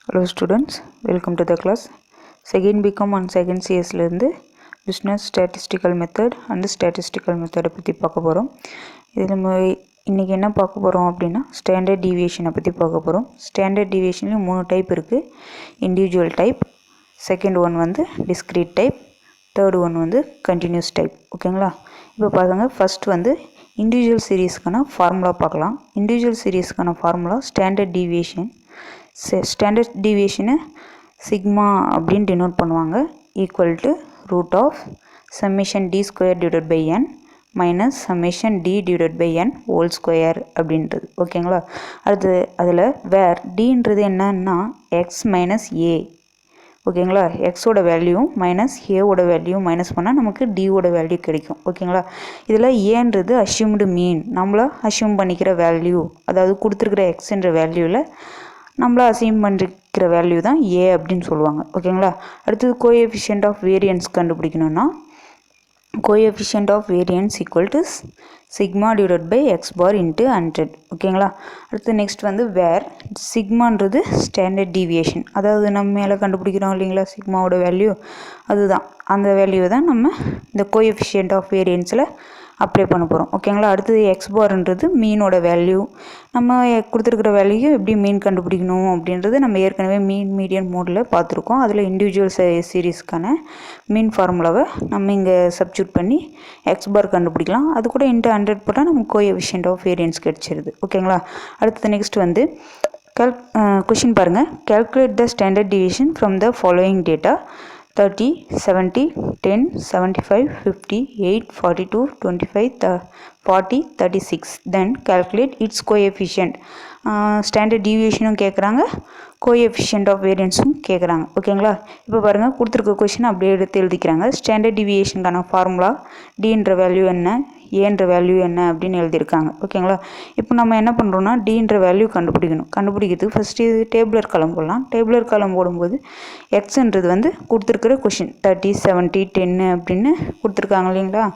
Hello students, welcome to the class. Second BCom and second CS லேருந்து business statistical method and statistical method பற்றி பார்க்க போகிறோம். இதில் நம்ம இன்றைக்கி என்ன பார்க்க போகிறோம் அப்படின்னா ஸ்டாண்டர்ட் டீவியேஷனை பற்றி பார்க்க போகிறோம். ஸ்டாண்டர்ட் டீவியேஷன்லேயும் 3 டைப் இருக்குது. இண்டிவிஜுவல் டைப், செகண்ட் ஒன் வந்து டிஸ்க்ரீட் டைப், தேர்ட் ஒன் வந்து கண்டினியூஸ் டைப். ஓகேங்களா? இப்போ பாருங்க, ஃபஸ்ட் வந்து இண்டிவிஜுவல் சீரீஸ்க்கான ஃபார்முலா பார்க்கலாம். இண்டிவிஜுவல் சீரீஸ்க்கான ஃபார்முலா ஸ்டாண்டர்ட் டீவியேஷன். ஸ்டாண்டர்ட் டீவியேஷனை சிக்மா அப்படின்னு டினோட் பண்ணுவாங்க. Equal to root of summation D square divided by N minus summation D divided by N whole square அப்படின்றது. ஓகேங்களா? அடுத்து அதில் வேர் டின்றது என்னன்னா எக்ஸ் மைனஸ் ஏ. ஓகேங்களா? எக்ஸோட வேல்யூ மைனஸ் ஏவோட வேல்யூ மைனஸ் பண்ணால் நமக்கு டியோட வேல்யூ கிடைக்கும். ஓகேங்களா? இதில் ஏன்றது அஷ்யூம்டு மீன், நம்மள அஷ்யூம் பண்ணிக்கிற வேல்யூ, அதாவது கொடுத்துருக்கிற எக்ஸ்ன்ற வேல்யூவில் நம்மள அசீம் பண்ணிக்கிற வேல்யூ தான் ஏ அப்படின்னு சொல்லுவாங்க. ஓகேங்களா? அடுத்தது கோஎஃபிஷியன்ட் ஆஃப் வேரியன்ஸ் கண்டுபிடிக்கணும்னா coefficient of variance equal to sigma divided by X bar into 100. ஓகேங்களா? அடுத்து நெக்ஸ்ட் வந்து வேர் சிக்மான்றது ஸ்டாண்டர்ட் டீவியேஷன், அதாவது நம்ம மேலே கண்டுபிடிக்கிறோம் இல்லைங்களா சிக்மாவோட வேல்யூ, அதுதான் அந்த வேல்யூ தான் நம்ம இந்த கோஎஃபிஷியன்ட் ஆஃப் வேரியன்ஸில் அப்ளை பண்ண போகிறோம். ஓகேங்களா? அடுத்தது எக்ஸ் பார்ன்றது மீனோட வேல்யூ. நம்ம கொடுத்துருக்குற வேல்யூ எப்படி மீன் கண்டுபிடிக்கணும் அப்படின்றது நம்ம ஏற்கனவே மீன் மீடியன் மோடில் பார்த்துருக்கோம். அதில் இண்டிவிஜுவல் சீரீஸ்க்கான மீன் ஃபார்முலாவை நம்ம இங்கே சப்ஸ்டியூட் பண்ணி எக்ஸ் பார் கண்டுபிடிக்கலாம். அது கூட இன்ட்டு 100 போட்டால் நமக்கு கோஎஃபிஷியன்ட் ஆஃப் வேரியன்ஸ் கிடச்சிருது. ஓகேங்களா? அடுத்தது நெக்ஸ்ட் வந்து கொஷின் பாருங்கள். Calculate the standard deviation from the following data 30, 70, 10, 75, 50, 8, 42, 25, 40, 36. Then calculate its coefficient. Standard டிவியேஷனும் கேட்குறாங்க, கோஎஃபிஷியன்ட் ஆஃப் வேரியன்ஸும் கேட்குறாங்க. ஓகேங்களா? இப்போ பாருங்கள், கொடுத்துருக்க கொஷின் அப்படியே எடுத்து எழுதிக்கிறாங்க. ஸ்டாண்டர்ட் டிவியேஷனுக்கான ஃபார்முலா டின்ற வேல்யூ என்ன, ஏன்ற வேல்யூ என்ன அப்படின்னு எழுதியிருக்காங்க. ஓகேங்களா? இப்போ நம்ம என்ன பண்ணுறோம்னா டின்ற வேல்யூ கண்டுபிடிக்கணும். கண்டுபிடிக்கிறதுக்கு ஃபஸ்ட்டு டேபிளர் காலம் போடலாம். டேபிளர் காலம் போடும்போது எக்ஸ்ன்றது வந்து கொடுத்துருக்குற கொஷின் 30, 70, 10 அப்படின்னு கொடுத்துருக்காங்க இல்லைங்களா,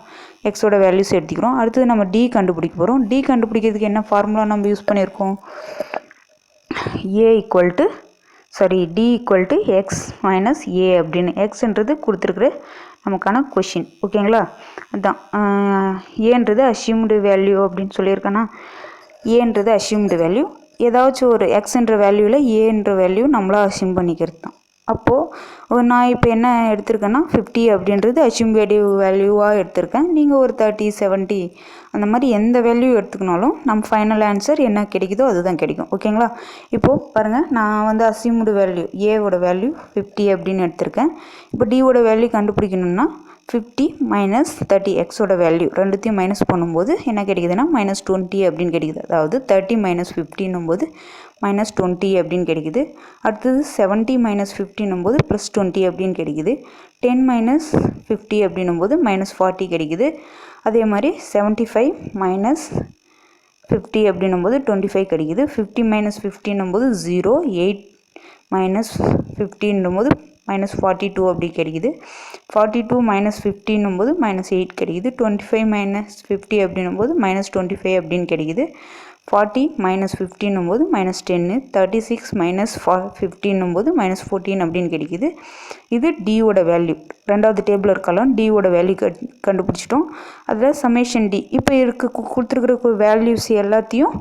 எக்ஸோட வேல்யூஸ் எடுத்துக்கிறோம். அடுத்தது நம்ம டி கண்டுபிடிக்க போகிறோம். டி கண்டுபிடிக்கிறதுக்கு என்ன ஃபார்முலா நம்ம யூஸ் பண்ணியிருக்கோம், D equal to X minus A அப்படின்னு. எக்ஸ்ன்றது கொடுத்துருக்குற நமக்கான கொஷின். ஓகேங்களா? அதுதான் ஏன்றது அஷ்யூம்டு வேல்யூ அப்படின்னு சொல்லியிருக்கேன்னா, ஏன்றது அஷ்யூம்டு வேல்யூ, ஏதாச்சும் ஒரு எக்ஸ்ன்ற வேல்யூவில் ஏன்ற வேல்யூ நம்மளா அஷ்யூம் பண்ணிக்கிறது தான். அப்போது நான் இப்போ என்ன எடுத்திருக்கேன்னா 50 அப்படின்றது அஷ்யூம் வேல்யூவாக எடுத்திருக்கேன். நீங்கள் ஒரு 30, 70 அந்த மாதிரி எந்த வேல்யூ எடுத்துக்கினாலும் நம்ம ஃபைனல் ஆன்சர் என்ன கிடைக்குதோ அதுதான் கிடைக்கும். ஓகேங்களா? இப்போது பாருங்கள், நான் வந்து அஷ்யூம்டு வேல்யூ ஏவோட வேல்யூ 50 அப்படின்னு எடுத்திருக்கேன். இப்போ டியோட வேல்யூ கண்டுபிடிக்கணும்னா 50 மைனஸ் 30 எக்ஸோட வேல்யூ ரெண்டுத்தையும் மைனஸ் பண்ணும்போது என்ன கிடைக்குதுன்னா -20 அப்படின்னு கிடைக்குது. அதாவது 30 மைனஸ் 50 போது -20 அப்படின்னு கிடைக்குது. அடுத்தது 70 மைனஸ் 50 போது +20 அப்படின்னு கிடைக்குது. 10 மைனஸ் 50 அப்படின்னும் போது -40 கிடைக்குது. அதே மாதிரி 75 மைனஸ் 50 அப்படின்னும் போது 25 கிடைக்குது. 50 மைனஸ் 50 போது 0, 8 மைனஸ் 50 போது -42 அப்படி கிடைக்குது. 42 மைனஸ் 50 போது -8 கிடைக்குது. 25 மைனஸ் 50 அப்படின்னும் போது -25 அப்படின்னு கிடைக்குது. 40 மைனஸ் 50 போது -10. 36 மைனஸ் 15 போது -14 அப்படின்னு கிடைக்குது. இது டியோட வேல்யூ. ரெண்டாவது டேபிளர் காலம் டியோட வேல்யூ கண்டுபிடிச்சிட்டோம். அதில் சமேஷன் டி இப்போ கொடுத்துருக்குற வேல்யூஸ் எல்லாத்தையும்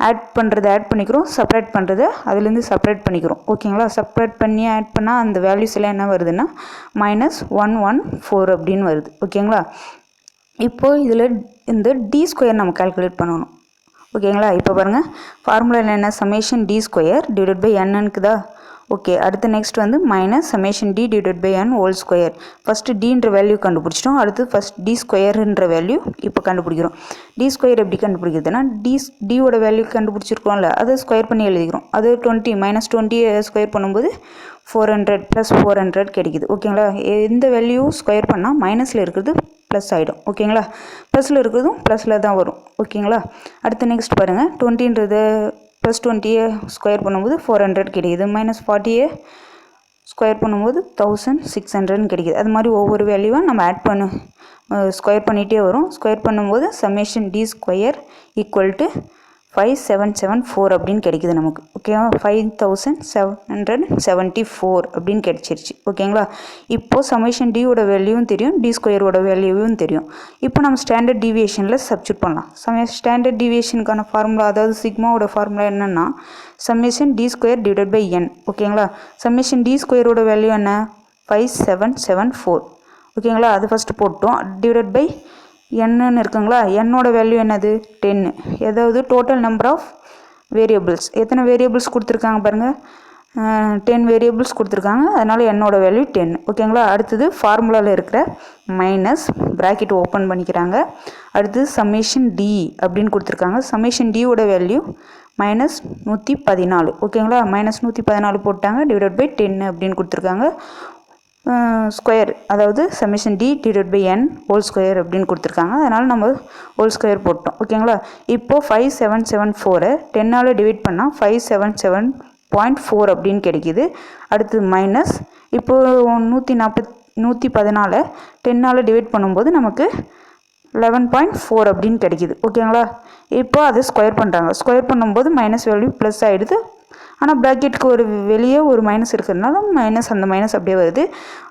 ஆட் பண்ணிக்கிறோம், செப்பரேட் பண்ணுறதை அதுலேருந்து செப்பரேட் பண்ணிக்கிறோம். ஓகேங்களா? செப்பரேட் பண்ணி ஆட் பண்ணால் அந்த வேல்யூஸ் எல்லாம் என்ன வருதுன்னா -114 அப்படின்னு வருது. ஓகேங்களா? இப்போது இதில் இந்த டி ஸ்கொயர் நம்ம கால்குலேட் பண்ணணும். ஓகேங்களா? இப்போ பாருங்கள், ஃபார்முலாவில் என்ன summation D square divided by என்னன்னுக்குதா. ஓகே, அடுத்து நெக்ஸ்ட் வந்து minus summation D divided by N whole square. First டின்ற வேல்யூ கண்டுபிடிச்சிட்டோம். அடுத்து ஃபஸ்ட் டி ஸ்கொயர்ன்ற வேல்யூ இப்போ கண்டுபிடிக்கிறோம். டி ஸ்கொயர் எப்படி கண்டுபிடிக்கிறதுனா டியோட வேல்யூ கண்டுபிடிச்சிருக்கோம்ல, அதை ஸ்கொயர் பண்ணி எழுதிக்கிறோம். அது 20 -20 ஸ்கொயர் பண்ணும்போது 400 + 400 கிடைக்குது. ஓகேங்களா? எந்த வேல்யூ ஸ்கொயர் பண்ணால் மைனஸில் இருக்கிறது ப்ளஸ் ஆகிடும். ஓகேங்களா? ப்ளஸில் இருக்கிறதும் ப்ளஸில் தான் வரும். ஓகேங்களா? அடுத்து நெக்ஸ்ட் பாருங்கள், 20ன்றது +20 ஸ்கொயர் பண்ணும்போது 400 கிடைக்குது. -40 ஸ்கொயர் பண்ணும்போது 1600 கிடைக்குது. அது மாதிரி ஒவ்வொரு வேல்யூவாக நம்ம ஸ்கொயர் பண்ணிகிட்டே வரும். ஸ்கொயர் பண்ணும்போது summation D square equal to 5774 அப்படின்னு கிடைக்குது நமக்கு. ஓகேவா? 5774 அப்படின்னு கிடைச்சிருச்சு. ஓகேங்களா? இப்போது சமேஷன் டியோட வேல்யூவும் தெரியும், டி ஸ்கொயரோட வேல்யூவும் தெரியும். இப்போ நம்ம ஸ்டாண்டர்ட் டீவியேஷனில் சப்ஸ்டியூட் பண்ணலாம். ஸ்டாண்டர்ட் டீவியேஷனுக்கான ஃபார்முலா, அதாவது சிக்மாவோட ஃபார்முலா என்னென்னா summation D square divided by N. ஓகேங்களா? சம்மேஷன் டி ஸ்கொயரோட வேல்யூ என்ன? 5774. ஓகேங்களா? அது ஃபஸ்ட்டு போட்டோம். டிவைடட் பை என்னன்னு இருக்குங்களா? என்னோட வேல்யூ என்னது? 10. ஏதாவது டோட்டல் நம்பர் ஆஃப் வேரியபிள்ஸ், எத்தனை வேரியபிள்ஸ் கொடுத்துருக்காங்க பாருங்கள், 10 வேரியபிள்ஸ் கொடுத்துருக்காங்க. அதனால் என்னோட வேல்யூ 10. ஓகேங்களா? அடுத்தது ஃபார்முலாவில் இருக்கிற மைனஸ் ப்ராக்கெட் ஓப்பன் பண்ணிக்கிறாங்க. அடுத்தது சம்மேஷன் டி அப்படின்னு கொடுத்துருக்காங்க. சம்மேஷன் டியோட வேல்யூ -114. ஓகேங்களா? -114 போட்டாங்க. டிவைடட் பை 10 அப்படின்னு கொடுத்துருக்காங்க. ஸ்கொயர், அதாவது summation D divided by N whole square அப்படின்னு கொடுத்துருக்காங்க. அதனால் நம்ம ஹோல் ஸ்கொயர் போட்டோம். ஓகேங்களா? இப்போது 5774 10ஆல் டிவைட் பண்ணால் 577.4 அப்படின்னு கிடைக்கிது. அடுத்தது மைனஸ், இப்போது 114 10ஆல் டிவைட் பண்ணும்போது நமக்கு 11.4 அப்படின்னு கிடைக்கிது. ஓகேங்களா? இப்போ அதை ஸ்கொயர் பண்ணுறாங்க. ஸ்கொயர் பண்ணும்போது மைனஸ் வேல்யூ ப்ளஸ் ஆகிடுது. ஆனால் ப்ராக்கெட்டுக்கு ஒரு வெளியே ஒரு மைனஸ் இருக்கிறதுனால மைனஸ், அந்த மைனஸ் அப்படியே வருது.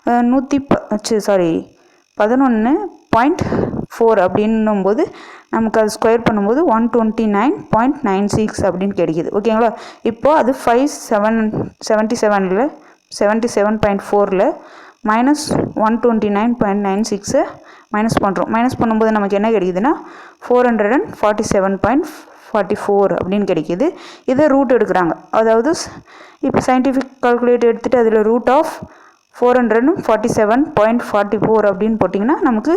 11.4 அப்படின்னும்போது நமக்கு அது ஸ்கொயர் பண்ணும்போது 129.96 அப்படின்னு கிடைக்கிது. ஓகேங்களா? இப்போது அது 77.4ல் மைனஸ் 129.96 மைனஸ் பண்ணுறோம். மைனஸ் பண்ணும்போது நமக்கு என்ன கிடைக்குதுன்னா 447.44 அப்படின்னு கிடைக்கிது. இதை ரூட் எடுக்கிறாங்க. அதாவது இப்போ சயின்டிஃபிக் கால்குலேட்டர் எடுத்துகிட்டு அதில் ரூட் ஆஃப் 447.44 அப்படின்னு போட்டிங்கன்னா நமக்கு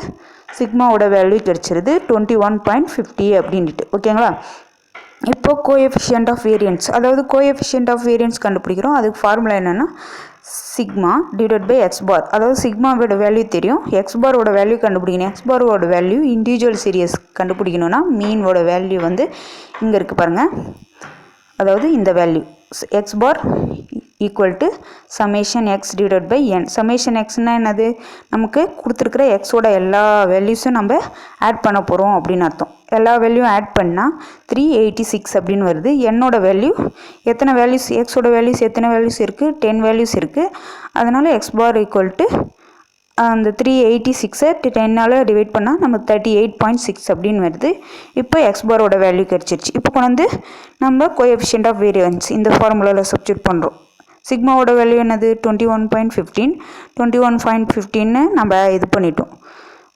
சிக்மாவோட வேல்யூ கிடைச்சிருது 21.50 அப்படின்ட்டு. ஓகேங்களா? இப்போது கோஎஃபிஷியன்ட் ஆஃப் வேரியன்ஸ், அதாவது கோஎஃபிஷியன்ட் ஆஃப் வேரியன்ஸ் கண்டுபிடிக்கிறோம். அதுக்கு ஃபார்முலா என்னென்னா sigma divided by X bar. அதாவது சிக்மாவோட வேல்யூ தெரியும், எக்ஸ் பாரோட வேல்யூ கண்டுபிடிக்கணும். எக்ஸ் பாரோட வேல்யூ இண்டிவிஜுவல் சீரியஸ் கண்டுபிடிக்கணும்னா மீனோட வேல்யூ வந்து இங்கே இருக்குது பாருங்கள். அதாவது இந்த value X bar equal to summation X divided by N. Summation எக்ஸ்னால் என்னது? நமக்கு கொடுத்துருக்குற எக்ஸோட எல்லா வேல்யூஸும் நம்ம ஆட் பண்ண போகிறோம் அப்படின்னு அர்த்தம். எல்லா வேல்யூவும் ஆட் பண்ணால் 386 அப்படின்னு வருது. என்னோட வேல்யூ எத்தனை வேல்யூஸ், எக்ஸோட வேல்யூஸ் எத்தனை வேல்யூஸ் இருக்குது? 10 வேல்யூஸ் இருக்குது. அதனால் எக்ஸ் பார் ஈக்குவல் டு அந்த 386 10ஆல் டிவைட் பண்ணால் நம்ம 38.6 அப்படின்னு வருது. இப்போ எக்ஸ் பாரோட வேல்யூ கிடச்சிருச்சு. இப்போ கொண்டு நம்ம கோஎஃபிஷியன்ட் ஆஃப் வேரியன்ஸ் இந்த ஃபார்முலாவில் சப்ஸ்டியூட் பண்ணுறோம். சிக்மாவோட வேல்யூ என்னது? 21.15. 21.15 நம்ம இது பண்ணிட்டோம்.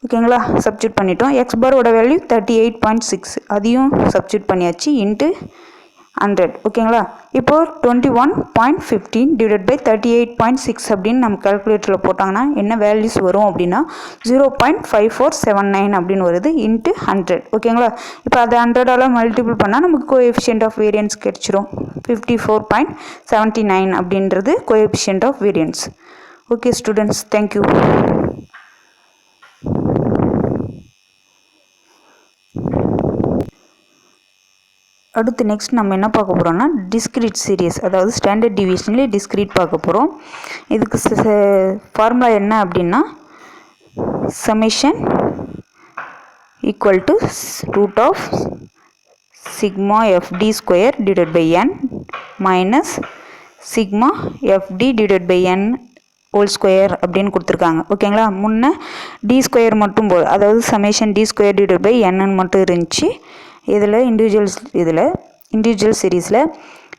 ஓகேங்களா? சப்ஸ்டியூட் பண்ணிட்டோம். எக்ஸ் பாரோட வேல்யூ 38.6, அதையும் சப்ஸ்டியூட் பண்ணியாச்சு இன்ட்டு 100. ஓகேங்களா? இப்போது 21.15 டிவைட் பை 38.6 அப்படின்னு நம்ம கால்குலேட்டரில் போட்டாங்கன்னா என்ன வேல்யூஸ் வரும் அப்படின்னா 0.5479 அப்படின்னு வருது இன்ட்டு 100. ஓகேங்களா? இப்போ அதை 100ஆல் மல்டிபிள் பண்ணால் நமக்கு கோஎஃபிஷியன்ட் ஆஃப் வேரியன்ஸ் கிடச்சிரும் 54.79 அப்படின்றது coefficient of variance. Okay students, thank you. அடுத்து நெக்ஸ்ட் நம்ம என்ன பார்க்க போகிறோம்னா டிஸ்கிரீட் சீரியஸ், அதாவது ஸ்டாண்டர்ட் டிவியேஷன்லேயே டிஸ்கிரீட் பார்க்க போகிறோம். இதுக்கு ஃபார்முலா என்ன அப்படின்னா summation equal to root of sigma FD square divided by N minus sigma FD divided by N whole square அப்படின்னு கொடுத்துருக்காங்க. ஓகேங்களா? முன்னே டி ஸ்கொயர் மட்டும் அதாவது summation D square divided by என்னு மட்டும் இருந்துச்சு இதில் இண்டிவிஜுவல் சீரீஸில்.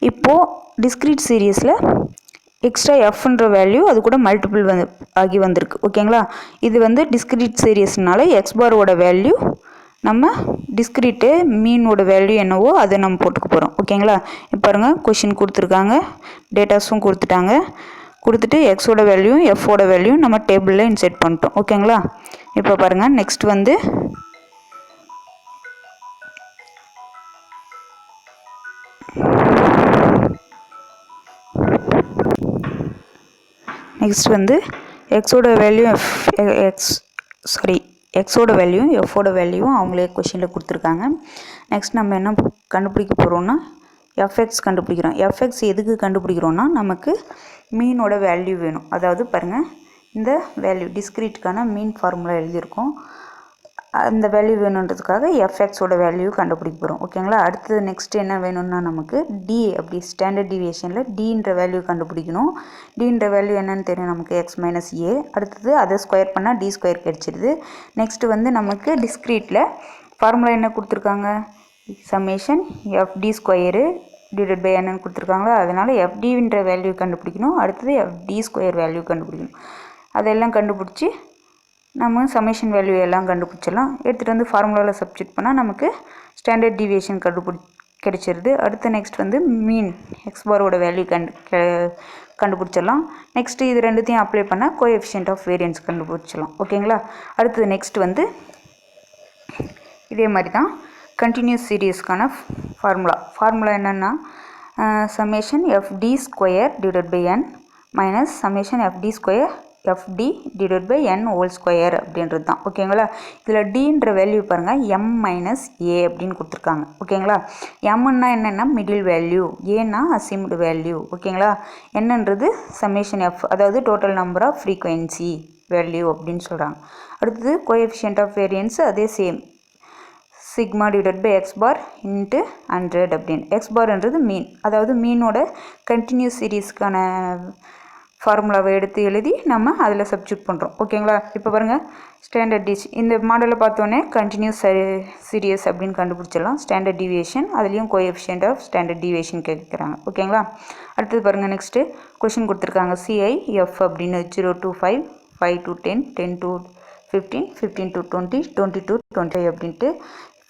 இப்போது டிஸ்கிரீட் சீரீஸில் எக்ஸ்ட்ரா எஃப்ன்ற வேல்யூ அது கூட மல்டிபிள் ஆகி வந்திருக்கு. ஓகேங்களா? இது வந்து டிஸ்கிரீட் சீரீஸ்னால எக்ஸ் பாரோட வேல்யூ நம்ம டிஸ்கிரீட்டு மீனோட வேல்யூ என்னவோ அதை நம்ம போட்டுக்க போகிறோம். ஓகேங்களா? இப்போ பாருங்கள், கொஷின் கொடுத்துருக்காங்க, டேட்டாஸும் கொடுத்துட்டாங்க. கொடுத்துட்டு எக்ஸோட வேல்யூ எஃபோட வேல்யூ நம்ம டேபிளில் இன்செர்ட் பண்ணிட்டோம். ஓகேங்களா? இப்போ பாருங்கள், நெக்ஸ்ட் வந்து எக்ஸோட வேல்யூ எக்ஸோட வேல்யூ எஃபோட வேல்யூவும் அவங்களே கொஷினில் கொடுத்துருக்காங்க. நெக்ஸ்ட் நம்ம என்ன கண்டுபிடிக்க போகிறோம்னா எஃப்எக்ஸ் கண்டுபிடிக்கிறோம். எஃப்எக்ஸ் எதுக்கு கண்டுபிடிக்கிறோன்னா நமக்கு மீனோட வேல்யூ வேணும். அதாவது பாருங்கள், இந்த வேல்யூ டிஸ்கிரீட்டுக்கான மீன் ஃபார்முலா எழுதியிருக்கோம். அந்த வேல்யூ வேணுன்றதுக்காக எஃப்எக்ஸோட வேல்யூ கண்டுபிடிக்க போகிறோம். ஓகேங்களா. அடுத்தது நெக்ஸ்ட் என்ன வேணும்னா நமக்கு டி அப்படி ஸ்டாண்டர்ட் டிவியேஷனில் டின்ற வேல்யூ கண்டுபிடிக்கணும். டின்ற வேல்யூ என்னன்னு தெரியும் நமக்கு, எக்ஸ் மைனஸ் ஏ. அடுத்தது அதை ஸ்கொயர் பண்ணால் டி ஸ்கொயர் கிடச்சிடுது. நெக்ஸ்ட்டு வந்து நமக்கு டிஸ்க்ரீட்டில் ஃபார்முலா என்ன கொடுத்துருக்காங்க, summation FD square divided by என்னன்னு கொடுத்துருக்காங்களா. அதனால் எஃப்டின்ற வேல்யூ கண்டுபிடிக்கணும். அடுத்தது எஃப்டி ஸ்கொயர் வேல்யூ கண்டுபிடிக்கணும். அதெல்லாம் கண்டுபிடிச்சி நம்ம சம்மேஷன் வேல்யூ எல்லாம் கண்டுபிடிச்சிடலாம். எடுத்துகிட்டு வந்து ஃபார்முலாவில் சப்ஸ்டிட் பண்ணால் நமக்கு ஸ்டாண்டர்ட் டிவியேஷன் கிடைச்சிருது. அடுத்து நெக்ஸ்ட் வந்து மீன் எக்ஸ் பாரோட வேல்யூ கண்டுபிடிச்சிடலாம். நெக்ஸ்ட்டு இது ரெண்டுத்தையும் அப்ளை பண்ணால் கோஎஃபிஷியன்ட் ஆஃப் வேரியன்ஸ் கண்டுபிடிச்சிடலாம். ஓகேங்களா. அடுத்தது நெக்ஸ்ட் வந்து இதே மாதிரி தான் கண்டினியூஸ் சீரீஸ்க்கான ஃபார்முலா என்னென்னா summation FD square divided by N minus summation FD square FD divide by N whole square அப்படின்றது தான். ஓகேங்களா. இதில் டின்ற வேல்யூ பாருங்கள், எம் மைனஸ் ஏ அப்படின்னு கொடுத்துருக்காங்க. ஓகேங்களா. எம்னா என்னென்னா மிடில் வேல்யூ, ஏன்னா அசிம்டு வேல்யூ. ஓகேங்களா. என்னன்றது சம்மேஷன் எஃப், அதாவது total number of frequency value அப்படின்னு சொல்கிறாங்க. அடுத்தது கோஎஃபிஷியன்ட் ஆஃப் வேரியன்ஸ் அதே same, sigma divide by X bar into 100 அப்படின்னு. எக்ஸ் பார்ன்றது மீன், அதாவது மீனோட கண்டினியூஸ் சீரீஸ்க்கான ஃபார்முலாவை எடுத்து எழுதி நம்ம அதில் சப்ஸ்டிட்யூட் பண்ணுறோம். ஓகேங்களா. இப்போ பாருங்கள் ஸ்டாண்டர்ட் இந்த மாடலை பார்த்தோன்னே கண்டினியூஸ் சீரியஸ் அப்படின்னு கண்டுபிடிச்சிடலாம். ஸ்டாண்டர்ட் டிவியேஷன் அதுலேயும் கோஎஃபிஷியன்ட் ஆஃப் ஸ்டாண்டர்ட் டிவியேஷன் கேட்குறாங்க. ஓகேங்களா. அடுத்தது பாருங்கள் நெக்ஸ்ட்டு கொஷின் கொடுத்துருக்காங்க. சிஐஎஃப் அப்படின்னு 0 to 5, 5 to 10, 10 to 15, 15 to 20, 20 to 25 அப்படின்ட்டு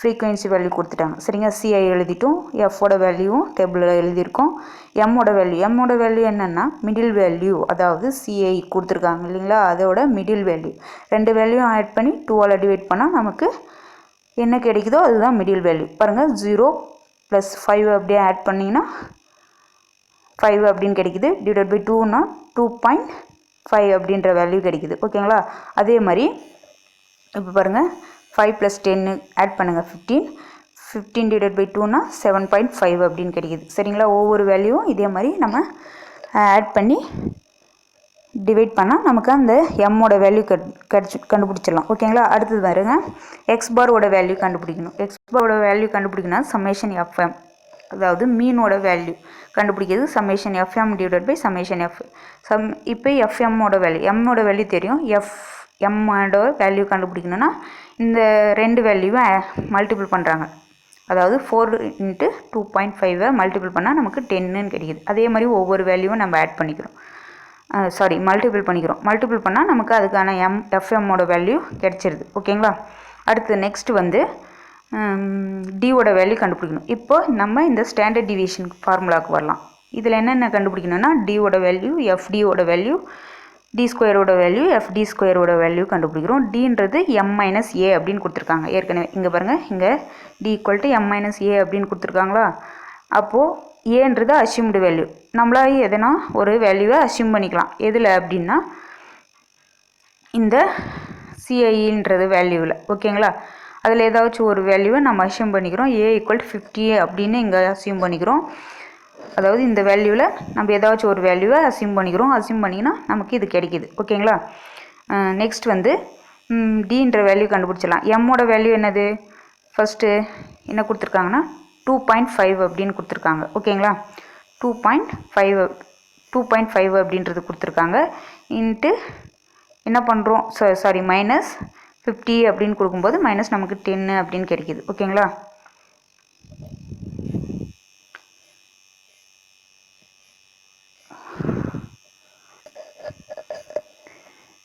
ஃப்ரீக்வன்சி வேல்யூ கொடுத்துட்டாங்க. சரிங்க. சிஐ எழுதிட்டோம், எஃபோட வேல்யூவும் டேபிளில் எழுதியிருக்கோம். எம்மோட வேல்யூ என்னென்னா மிடில் வேல்யூ, அதாவது சிஐ கொடுத்துருக்காங்க இல்லைங்களா, அதோட மிடில் வேல்யூ. ரெண்டு வேல்யூ ஆட் பண்ணி 2ஆல் டிவைட் பண்ணால் நமக்கு என்ன கிடைக்குதோ அதுதான் மிடில் வேல்யூ. பாருங்கள் 0 + 5 அப்படியே ஆட் பண்ணிங்கன்னா 5 அப்படின்னு கிடைக்குது. டிவைட் பை 2னா 2.5 அப்படின்ற வேல்யூ கிடைக்குது. ஓகேங்களா. அதே மாதிரி இப்போ பாருங்கள் 5 + 10 ஆட் பண்ணுங்கள் 15, 15 டிவைட் பை 2னா 7.5 அப்படின்னு கிடைக்குது. சரிங்களா. ஒவ்வொரு வேல்யூவும் இதே மாதிரி நம்ம ஆட் பண்ணி டிவைட் பண்ணால் நமக்கு அந்த எம்மோட வேல்யூ கண்டுபிடிச்சிடலாம். ஓகேங்களா. அடுத்தது பாருங்க எக்ஸ் பாரோட வேல்யூ கண்டுபிடிக்கணும். எக்ஸ் பாரோட வேல்யூ கண்டுபிடிக்கணும் சம்மேஷன் எஃப்எம், அதாவது மீனோட வேல்யூ கண்டுபிடிக்கிறது summation FM divide by summation F. இப்போ எஃப்எம்மோட வேல்யூ, எம்மோட வேல்யூ தெரியும். எம்மோட வேல்யூ கண்டுபிடிக்கணும்னா இந்த ரெண்டு வேல்யூவை மல்டிபிள் பண்ணுறாங்க, அதாவது 4 × 2.5 மல்டிபிள் பண்ணால் நமக்கு 10ன்னு கிடைக்குது. அதே மாதிரி ஒவ்வொரு வேல்யூவும் நம்ம ஆட் பண்ணிக்கிறோம், மல்டிபிள் பண்ணிக்கிறோம். மல்டிபிள் பண்ணால் நமக்கு அதுக்கான எஃப்எம்மோட வேல்யூ கிடச்சிருது. ஓகேங்களா. அடுத்து நெக்ஸ்ட் வந்து டியோட வேல்யூ கண்டுபிடிக்கணும். இப்போ நம்ம இந்த ஸ்டாண்டர்ட் டிவியேஷன் ஃபார்முலாவுக்கு வரலாம். இதில் என்னென்ன கண்டுபிடிக்கணும்னா டியோட வேல்யூ, எஃப்டியோட வேல்யூ, டி ஸ்கொயரோட வேல்யூ, எஃப்டி ஸ்கொயரோட வேல்யூ கண்டுபிடிக்கிறோம். டின்றது எம் மைனஸ் ஏ அப்படின்னு கொடுத்துருக்காங்க ஏற்கனவே. இங்கே பாருங்கள், இங்கே டி = எம் மைனஸ் ஏ அப்படின்னு கொடுத்துருக்காங்களா. அப்போது ஏன்றது அசியூம்டு வேல்யூ, நம்மளாக எதனா ஒரு வேல்யூவை அசியூம் பண்ணிக்கலாம். எதில் அப்படின்னா இந்த சிஐன்றது வேல்யூவில். ஓகேங்களா. அதில் ஏதாச்சும் ஒரு வேல்யூவை நம்ம அசியூம் பண்ணிக்கிறோம். ஏ = 50 அப்படின்னு இங்கே அசியூம் பண்ணிக்கிறோம். அதாவது இந்த வேல்யூவில் நம்ம ஏதாச்சும் ஒரு வேல்யூவை அசியூம் பண்ணிக்கிறோம். அசியூம் பண்ணிங்கன்னா நமக்கு இது கிடைக்கிது. ஓகேங்களா. நெக்ஸ்ட் வந்து டின்ற வேல்யூ கண்டுபிடிச்சிடலாம். எம்மோட வேல்யூ என்னது, ஃபஸ்ட்டு என்ன கொடுத்துருக்காங்கன்னா 2.5 அப்படின்னு கொடுத்துருக்காங்க. ஓகேங்களா. 2.5 அப்படின்றது கொடுத்துருக்காங்க. இன்ட்டு என்ன பண்ணுறோம், மைனஸ் 50 அப்படின்னு கொடுக்கும்போது மைனஸ் நமக்கு 10 அப்படின்னு கிடைக்கிது. ஓகேங்களா.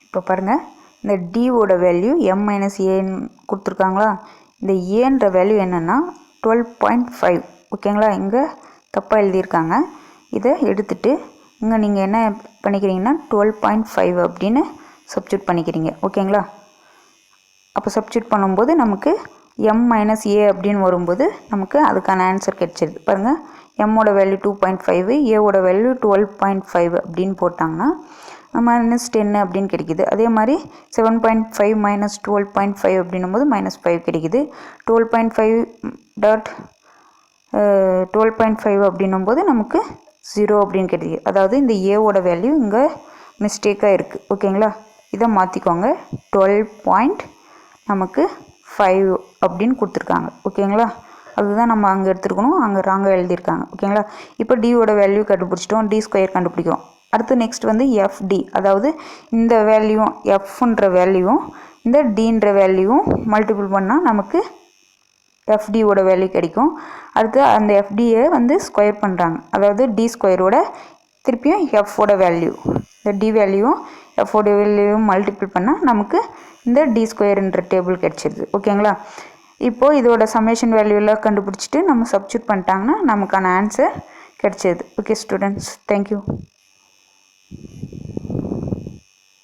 இப்போ பாருங்கள், இந்த டியோட வேல்யூ எம் மைனஸ் ஏன்னு கொடுத்துருக்காங்களா. இந்த ஏன்ற வேல்யூ என்னென்னா 12.5. ஓகேங்களா. இங்கே தப்பாக எழுதியிருக்காங்க. இதை எடுத்துகிட்டு இங்கே நீங்கள் என்ன பண்ணிக்கிறீங்கன்னா 12.5 அப்படின்னு சப்ஸ்டிட்யூட் பண்ணிக்கிறீங்க. ஓகேங்களா. அப்போ சப்ஸ்டிட்யூட் பண்ணும்போது நமக்கு எம் மைனஸ் ஏ அப்படின்னு வரும்போது நமக்கு அதுக்கான ஆன்சர் கிடச்சிருது. பாருங்கள், எம்மோட வேல்யூ 2.5, ஏவோட வேல்யூ 12.5 அப்படின்னு போட்டாங்கன்னா -10 அப்படின்னு கிடைக்குது. அதே மாதிரி 7.5 - 12.5 அப்படின்னும் போது -5 கிடைக்குது. 12.5 அப்படின்னும் போது நமக்கு 0 அப்படின்னு கிடைக்குது. அதாவது இந்த ஏவோட வேல்யூ இங்கே மிஸ்டேக்காக இருக்குது. ஓகேங்களா. இதை மாற்றிக்கோங்க. 12. நமக்கு 5 அப்படின்னு கொடுத்துருக்காங்க. ஓகேங்களா, அதுதான் நம்ம அங்கே எடுத்துருக்கணும், அங்கே ராங்காக எழுதியிருக்காங்க. ஓகேங்களா, இப்போ டியோட வேல்யூ கண்டுபிடிச்சிட்டோம், டி ஸ்கொயர் கண்டுபிடிக்கும். அடுத்து நெக்ஸ்ட் வந்து எஃப்டி, அதாவது இந்த வேல்யூவும் எஃப்ன்ற வேல்யூவும் இந்த டின்ற வேல்யூவும் மல்டிபிள் பண்ணால் நமக்கு எஃப்டியோட வேல்யூ கிடைக்கும். அடுத்து அந்த எஃப்டியை வந்து ஸ்கொயர் பண்ணுறாங்க, அதாவது டி ஸ்கொயரோட திருப்பியும் எஃபோட வேல்யூ, இந்த டி வேல்யூவும் எஃபோட வேல்யூவும் மல்டிபிள் பண்ணால் நமக்கு இந்த டி ஸ்கொயர்ன்ற டேபிள் கிடச்சிருது. ஓகேங்களா, இப்போது இதோட சம்மேஷன் வேல்யூலாம் கண்டுபிடிச்சிட்டு நம்ம சப்ஸ்டியூட் பண்ணிட்டாங்கன்னா நமக்கான ஆன்சர் கிடச்சிது. Okay students, thank you.